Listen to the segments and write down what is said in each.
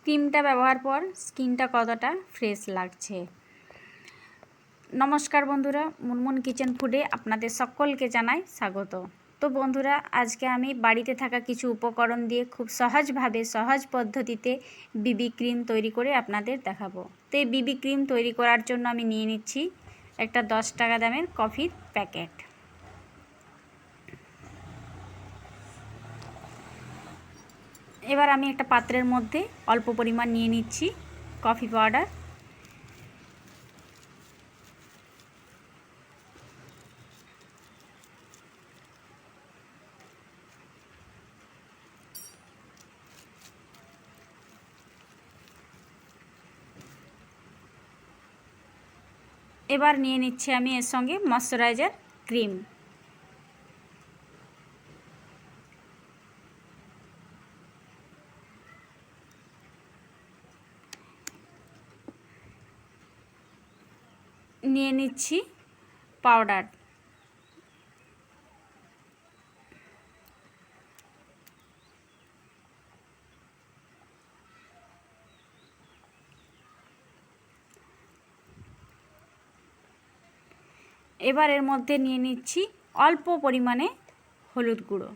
ক্রিমটা ব্যবহার পর স্কিনটা কতটা ফ্রেশ লাগছে। নমস্কার বন্ধুরা, মুনমুন কিচেন ফুডে আপনাদের সকলকে জানাই স্বাগত। তো বন্ধুরা, আজকে আমি বাড়িতে থাকা কিছু উপকরণ দিয়ে খুব সহজভাবে সহজ পদ্ধতিতে বিবি ক্রিম তৈরি করে আপনাদের দেখাবো। তো এই বিবি ক্রিম তৈরি করার জন্য আমি নিয়ে নিচ্ছি একটা 10 টাকা দামের কফির প্যাকেট। এবার আমি একটা পাত্রের মধ্যে অল্প পরিমাণ নিয়ে নিচ্ছি কফি পাউডার। এবার নিয়ে নিচ্ছি আমি এর সঙ্গে ময়শ্চারাইজার ক্রিম। নিয়ে নিচ্ছি পাউডার। এবার এর মধ্যে নিয়ে নিচ্ছি অল্প পরিমাণে হলুদ গুঁড়ো।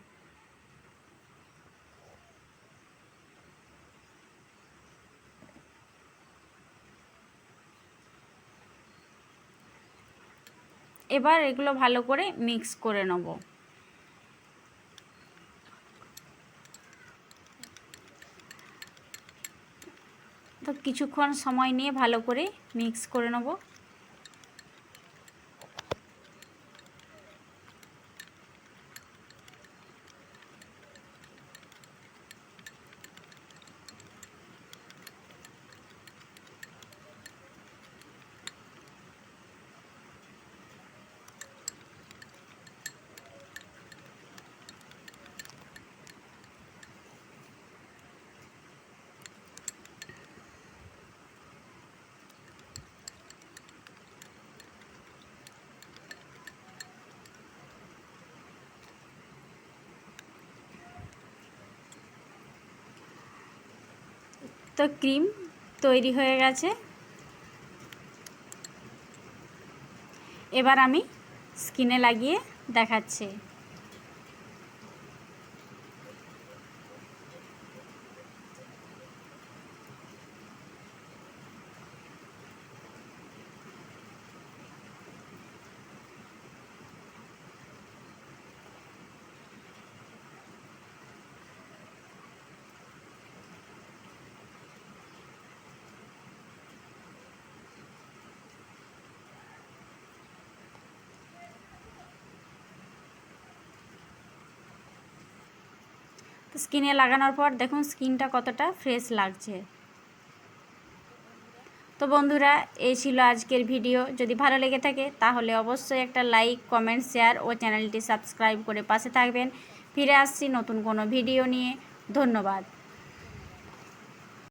এবার এগুলো ভালো করে মিক্স করে নেব। তো কিছুক্ষণ সময় নিয়ে ভালো করে মিক্স করে নেব। তো ক্রিম তৈরি হয়ে গেছে। এবার আমি স্কিনে লাগিয়ে দেখাচ্ছি। তো স্কিনে লাগানোর পর দেখুন স্কিনটা কতটা ফ্রেশ লাগছে। তো বন্ধুরা, এই ছিল আজকের ভিডিও। যদি ভালো লেগে থাকে তাহলে অবশ্যই একটা লাইক, কমেন্ট, শেয়ার ও চ্যানেলটি সাবস্ক্রাইব করে পাশে থাকবেন। ফিরে আসছি নতুন কোনো ভিডিও নিয়ে। ধন্যবাদ।